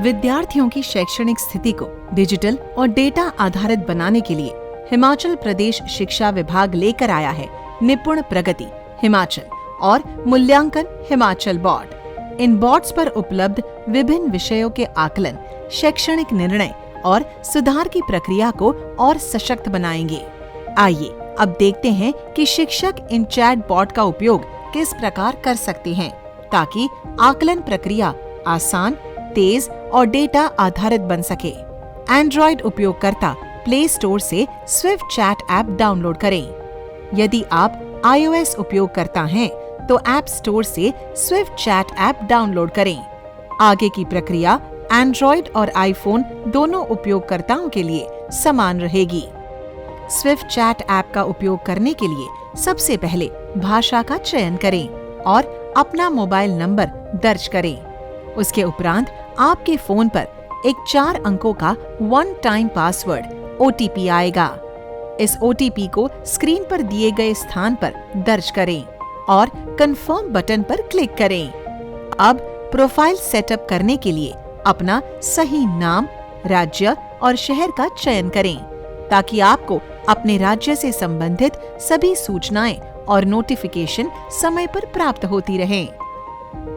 विद्यार्थियों की शैक्षणिक स्थिति को डिजिटल और डेटा आधारित बनाने के लिए हिमाचल प्रदेश शिक्षा विभाग लेकर आया है निपुण प्रगति हिमाचल और मूल्यांकन हिमाचल बोर्ड। इन बोर्ड्स पर उपलब्ध विभिन्न विषयों के आकलन शैक्षणिक निर्णय और सुधार की प्रक्रिया को और सशक्त बनाएंगे। आइए अब देखते हैं कि शिक्षक इन चैट बोर्ड का उपयोग किस प्रकार कर सकते हैं ताकि आकलन प्रक्रिया आसान, तेज और डेटा आधारित बन सके। एंड्रॉइड उपयोगकर्ता प्ले स्टोर से स्विफ्ट चैट ऐप डाउनलोड करें। यदि आप iOS उपयोगकर्ता हैं तो ऐप स्टोर से स्विफ्ट चैट ऐप डाउनलोड करें। आगे की प्रक्रिया एंड्रॉइड और आईफोन दोनों उपयोगकर्ताओं के लिए समान रहेगी। स्विफ्ट चैट ऐप का उपयोग करने के लिए सबसे पहले भाषा का चयन करें और अपना मोबाइल नंबर दर्ज करें। उसके उपरांत आपके फोन पर एक 4 अंकों का वन टाइम पासवर्ड OTP आएगा। इस OTP को स्क्रीन पर दिए गए स्थान पर दर्ज करें और कंफर्म बटन पर क्लिक करें। अब प्रोफाइल सेटअप करने के लिए अपना सही नाम, राज्य और शहर का चयन करें ताकि आपको अपने राज्य से संबंधित सभी सूचनाएं और नोटिफिकेशन समय पर प्राप्त होती रहें।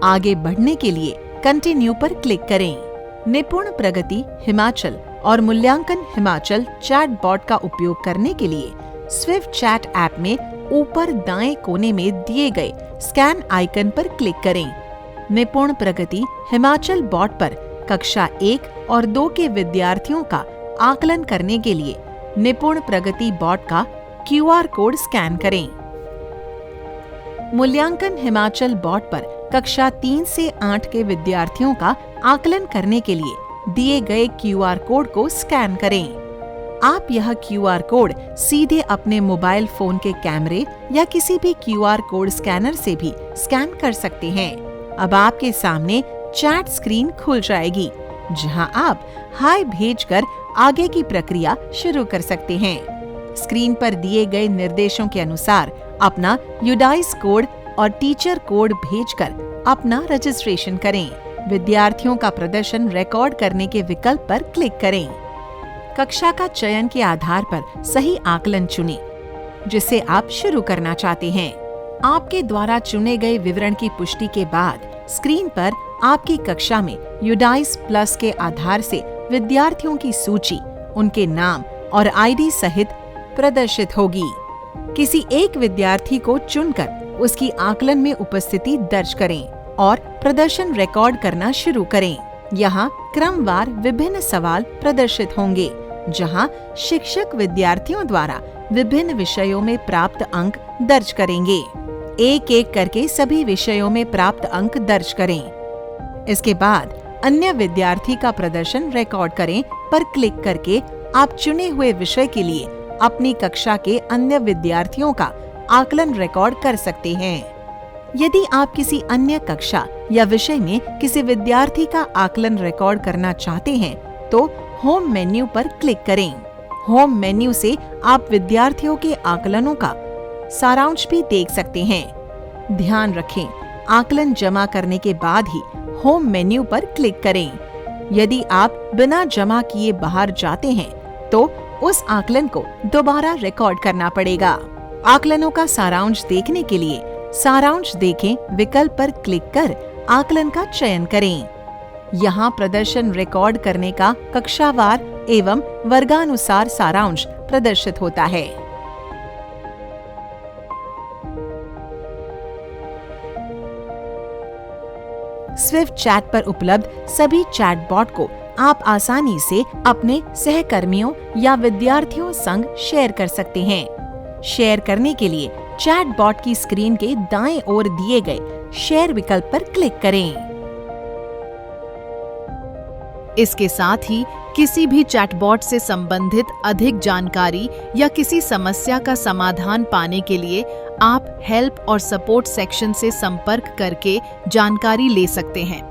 आगे बढ़ने के लिए कंटिन्यू पर क्लिक करें। निपुण प्रगति हिमाचल और मूल्यांकन हिमाचल चैट बोर्ड का उपयोग करने के लिए स्विफ्ट चैट ऐप में ऊपर दाएं कोने में दिए गए स्कैन आइकन पर क्लिक करें। निपुण प्रगति हिमाचल बोर्ड पर कक्षा 1 और 2 के विद्यार्थियों का आकलन करने के लिए निपुण प्रगति बोर्ड का QR कोड स्कैन करें। मूल्यांकन हिमाचल बोर्ड पर कक्षा 3 से 8 के विद्यार्थियों का आकलन करने के लिए दिए गए QR कोड को स्कैन करें। आप यह QR कोड सीधे अपने मोबाइल फोन के कैमरे या किसी भी QR कोड स्कैनर से भी स्कैन कर सकते हैं। अब आपके सामने चैट स्क्रीन खुल जाएगी जहां आप हाय भेजकर आगे की प्रक्रिया शुरू कर सकते हैं। स्क्रीन पर दिए गए निर्देशों के अनुसार अपना यूडाइस कोड और टीचर कोड भेजकर अपना रजिस्ट्रेशन करें। विद्यार्थियों का प्रदर्शन रिकॉर्ड करने के विकल्प पर क्लिक करें। कक्षा का चयन के आधार पर सही आकलन चुनें जिसे आप शुरू करना चाहते हैं। आपके द्वारा चुने गए विवरण की पुष्टि के बाद स्क्रीन पर आपकी कक्षा में यूडाइस प्लस के आधार से विद्यार्थियों की सूची उनके नाम और ID सहित प्रदर्शित होगी। किसी एक विद्यार्थी को चुनकर उसकी आकलन में उपस्थिति दर्ज करें और प्रदर्शन रिकॉर्ड करना शुरू करें। यहाँ क्रमवार विभिन्न सवाल प्रदर्शित होंगे जहाँ शिक्षक विद्यार्थियों द्वारा विभिन्न विषयों में प्राप्त अंक दर्ज करेंगे। एक एक करके सभी विषयों में प्राप्त अंक दर्ज करें। इसके बाद अन्य विद्यार्थी का प्रदर्शन रिकॉर्ड करें पर क्लिक करके आप चुने हुए विषय के लिए अपनी कक्षा के अन्य विद्यार्थियों का आकलन रिकॉर्ड कर सकते हैं। यदि आप किसी अन्य कक्षा या विषय में किसी विद्यार्थी का आकलन रिकॉर्ड करना चाहते हैं तो होम मेन्यू पर क्लिक करें। होम मेन्यू से आप विद्यार्थियों के आकलनों का सारांश भी देख सकते हैं। ध्यान रखें, आकलन जमा करने के बाद ही होम मेन्यू पर क्लिक करें। यदि आप बिना जमा किए बाहर जाते हैं तो उस आकलन को दोबारा रिकॉर्ड करना पड़ेगा। आकलनों का सारांश देखने के लिए सारांश देखें विकल्प पर क्लिक कर आकलन का चयन करें। यहाँ प्रदर्शन रिकॉर्ड करने का कक्षावार एवं वर्गानुसार सारांश प्रदर्शित होता है। स्विफ्ट चैट पर उपलब्ध सभी चैट बोर्ड को आप आसानी से अपने सहकर्मियों या विद्यार्थियों संग शेयर कर सकते हैं। शेयर करने के लिए चैट बोर्ड की स्क्रीन के दाएं ओर दिए गए शेयर विकल्प पर क्लिक करें। इसके साथ ही किसी भी चैटबॉट से संबंधित अधिक जानकारी या किसी समस्या का समाधान पाने के लिए आप हेल्प और सपोर्ट सेक्शन से संपर्क करके जानकारी ले सकते हैं।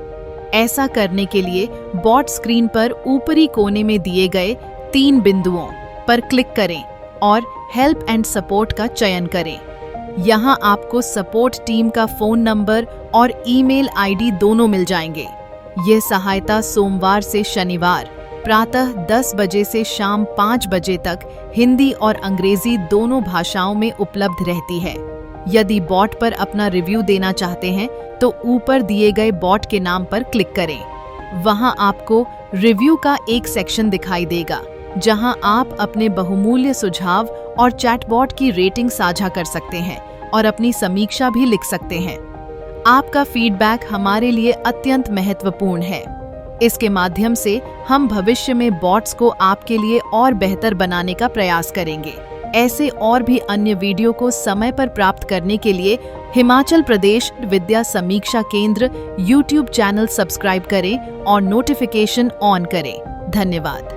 ऐसा करने के लिए बॉट स्क्रीन पर ऊपरी कोने में दिए गए 3 बिंदुओं पर क्लिक करें और हेल्प एंड सपोर्ट का चयन करें। यहाँ आपको सपोर्ट टीम का फोन नंबर और ईमेल आईडी दोनों मिल जाएंगे। यह सहायता सोमवार से शनिवार प्रातः 10 बजे से शाम 5 बजे तक हिंदी और अंग्रेजी दोनों भाषाओं में उपलब्ध रहती है। यदि बॉट पर अपना रिव्यू देना चाहते हैं तो ऊपर दिए गए बॉट के नाम पर क्लिक करें। वहां आपको रिव्यू का एक सेक्शन दिखाई देगा जहां आप अपने बहुमूल्य सुझाव और चैटबॉट की रेटिंग साझा कर सकते हैं और अपनी समीक्षा भी लिख सकते हैं। आपका फीडबैक हमारे लिए अत्यंत महत्वपूर्ण है। इसके माध्यम से हम भविष्य में बॉट्स को आपके लिए और बेहतर बनाने का प्रयास करेंगे। ऐसे और भी अन्य वीडियो को समय पर प्राप्त करने के लिए हिमाचल प्रदेश विद्या समीक्षा केंद्र YouTube चैनल सब्सक्राइब करें और नोटिफिकेशन ऑन करें। धन्यवाद।